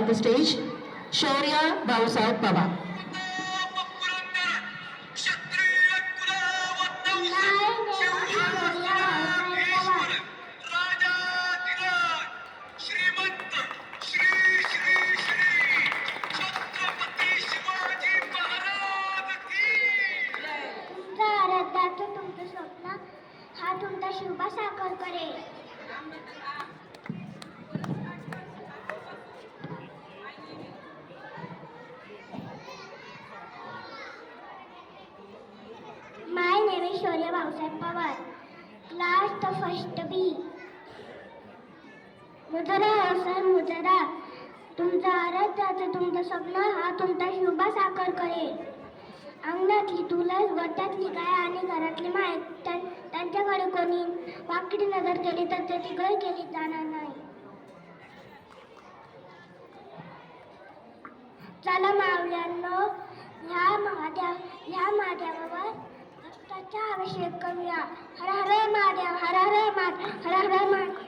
the stage, Shaurya Bhausaheb Pawar. तुमचं स्वप्न हा तुमचा शुभ साकार करेल. My name is Shaurya Bhausaheb Pawar, class the first B. मुजरा सर मुजरा, तुमचा आराध्याचं तुमचं स्वप्न हा तुमचा शुभ साकार करेल. अंगणातली तुळस, गोठ्यातली गाय आणि घरातली माय त्यांच्याकडे कोणी वाकडी नजर केली तर त्याची गय केली जाणार नाही. चला मावल्यांनो, ह्या महादेवावर भक्ताचा अभिषेक करूया. हर हर महादेव, हर हर महादेव, हर हर महादेव.